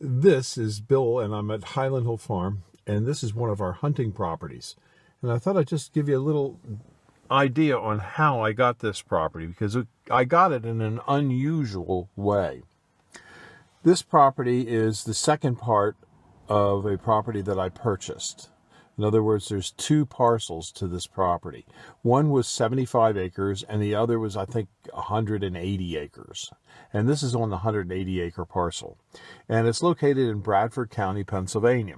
This is Bill, and I'm at Highland Hill Farm, and this is one of our hunting properties. And I thought I'd just give you a little idea on how I got this property, because I got it in an unusual way. This property is the second part of a property that I purchased. In other words, there's two parcels to this property. One was 75 acres, and the other was, I think, 180 acres. And this is on the 180-acre parcel. And it's located in Bradford County, Pennsylvania.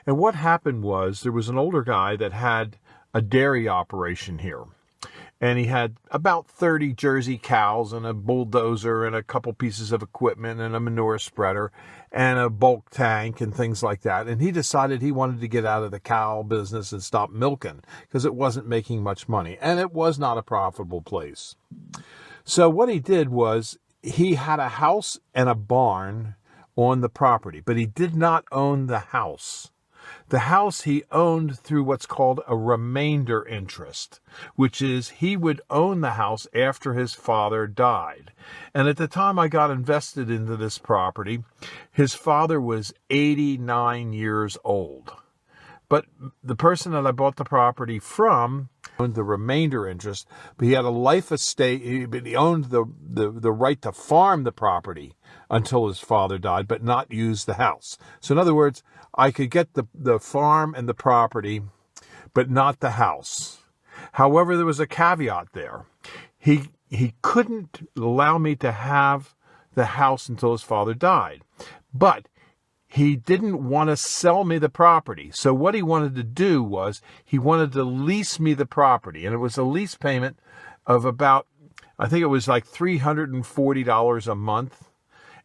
And what happened was there was an older guy that had a dairy operation here. And he had about 30 Jersey cows and a bulldozer and a couple pieces of equipment and a manure spreader and a bulk tank and things like that. And he decided he wanted to get out of the cow business and stop milking because it wasn't making much money. And it was not a profitable place. So what he did was he had a house and a barn on the property, but he did not own the house. The house he owned through what's called a remainder interest, which is he would own the house after his father died. And at the time I got invested into this property, his father was 89 years old. But the person that I bought the property from owned the remainder interest, but he had a life estate. He owned the right to farm the property until his father died, but not use the house. So in other words, I could get the farm and the property, but not the house. However, there was a caveat there. He couldn't allow me to have the house until his father died. But he didn't want to sell me the property. So what he wanted to do was he wanted to lease me the property. And it was a lease payment of about, I think it was like $340 a month.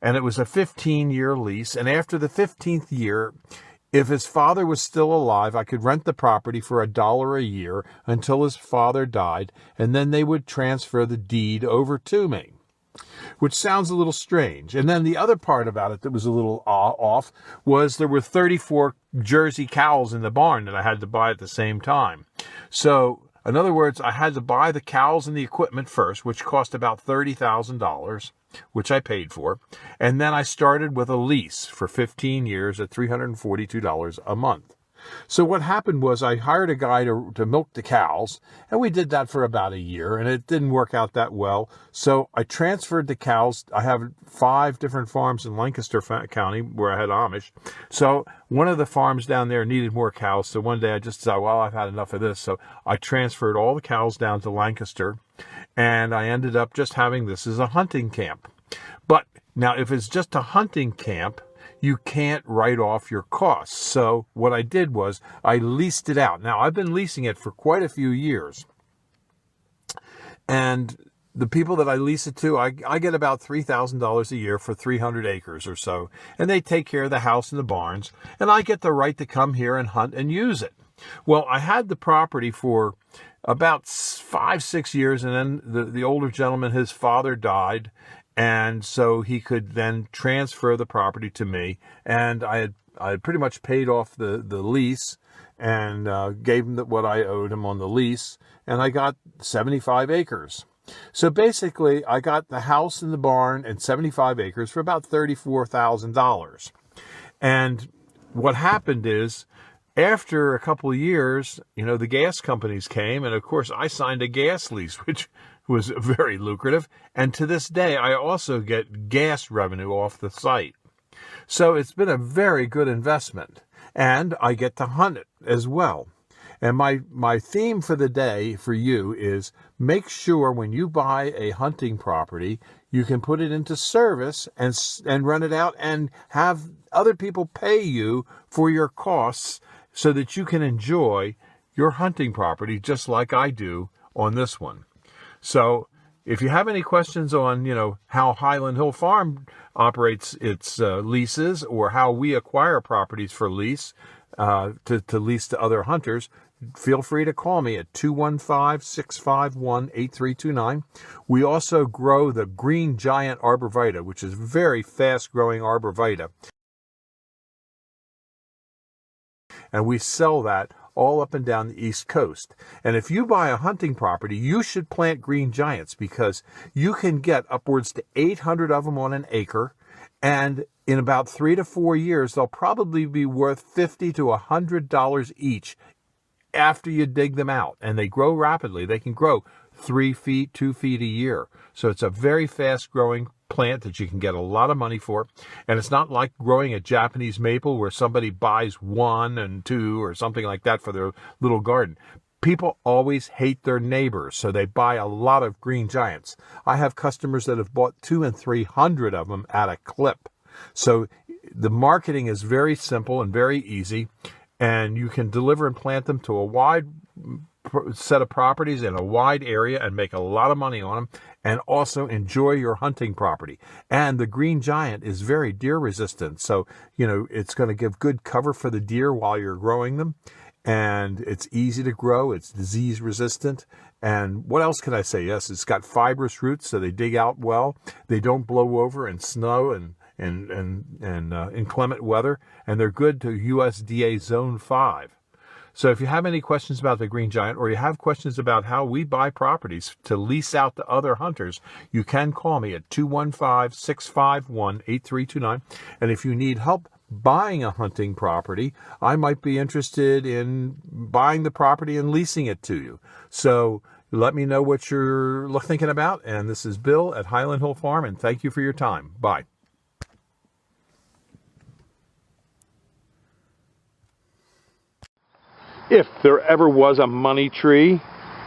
And it was a 15-year lease. And after the 15th year, if his father was still alive, I could rent the property for $1 a year until his father died. And then they would transfer the deed over to me, which sounds a little strange. And then the other part about it that was a little off was there were 34 Jersey cows in the barn that I had to buy at the same time. So, in other words, I had to buy the cows and the equipment first, which cost about $30,000, which I paid for. And then I started with a lease for 15 years at $342 a month. So what happened was I hired a guy to milk the cows, and we did that for about a year, and it didn't work out that well. So I transferred the cows. I have 5 different farms in Lancaster County where I had Amish. So one of the farms down there needed more cows. So one day I just decided, well, I've had enough of this. So I transferred all the cows down to Lancaster, and I ended up just having this as a hunting camp. But now if it's just a hunting camp, you can't write off your costs. So what I did was I leased it out. Now, I've been leasing it for quite a few years. And the people that I lease it to, I get about $3,000 a year for 300 acres or so. And they take care of the house and the barns. And I get the right to come here and hunt and use it. Well, I had the property for about 5-6 years. And then the older gentleman, his father died. And so he could then transfer the property to me. And I had pretty much paid off the lease and gave him what I owed him on the lease. And I got 75 acres. So basically, I got the house and the barn and 75 acres for about $34,000. And what happened is, after a couple of years, the gas companies came. And of course, I signed a gas lease, which was very lucrative. And to this day, I also get gas revenue off the site. So it's been a very good investment. And I get to hunt it as well. And my theme for the day for you is make sure when you buy a hunting property, you can put it into service and run it out and have other people pay you for your costs so that you can enjoy your hunting property just like I do on this one. So if you have any questions on, how Highland Hill Farm operates its leases or how we acquire properties for lease, to lease to other hunters, feel free to call me at 215-651-8329. We also grow the Green Giant Arborvitae, which is very fast-growing arborvitae. And we sell that all up and down the East Coast. And if you buy a hunting property, you should plant Green Giants because you can get upwards to 800 of them on an acre. And in about 3 to 4 years, they'll probably be worth $50 to $100 each after you dig them out. And they grow rapidly. They can grow 3 feet, 2 feet a year. So it's a very fast growing plant that you can get a lot of money for. And it's not like growing a Japanese maple where somebody buys 1 and 2 or something like that for their little garden. People always hate their neighbors, so they buy a lot of green giants. I have customers that have bought 200 and 300 of them at a clip. So the marketing is very simple and very easy, and you can deliver and plant them to a wide set of properties in a wide area and make a lot of money on them, and also enjoy your hunting property. And the green giant is very deer resistant, so it's going to give good cover for the deer while you're growing them. And it's easy to grow. It's disease resistant. And what else can I say? Yes, it's got fibrous roots, so they dig out well. They don't blow over in snow and inclement weather. And they're good to USDA Zone 5. So if you have any questions about the green giant, or you have questions about how we buy properties to lease out to other hunters, you can call me at 215-651-8329. And if you need help buying a hunting property, I might be interested in buying the property and leasing it to you. So let me know what you're thinking about. And this is Bill at Highland Hill Farm, and thank you for your time. Bye. If there ever was a money tree,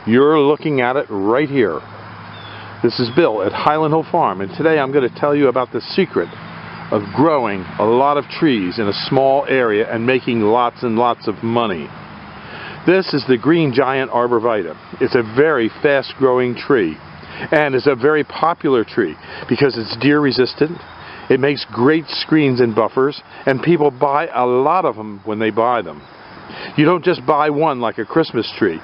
you're looking at it right here. This is Bill at Highland Hill Farm, and today I'm going to tell you about the secret of growing a lot of trees in a small area and making lots and lots of money. This is the green giant arborvitae. It's a very fast growing tree, and it's a very popular tree because it's deer resistant. It makes great screens and buffers, and people buy a lot of them when they buy them. You don't just buy one like a Christmas tree.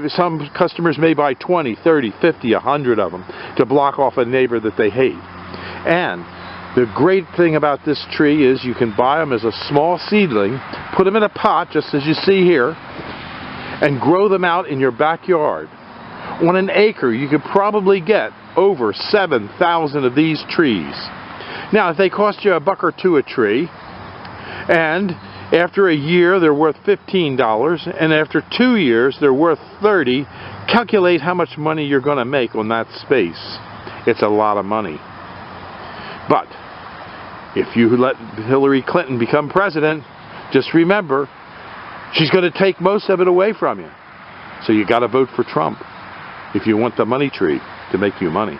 Some customers may buy 20, 30, 50, 100 of them to block off a neighbor that they hate. And the great thing about this tree is you can buy them as a small seedling, put them in a pot just as you see here, and grow them out in your backyard. On an acre, you could probably get over 7,000 of these trees. Now, if they cost you $1 or $2 a tree, and after a year they're worth $15, and after 2 years they're worth $30, calculate how much money you're going to make on that space. It's a lot of money. But if you let Hillary Clinton become president, just remember, she's going to take most of it away from you. So you got to vote for Trump if you want the money tree to make you money.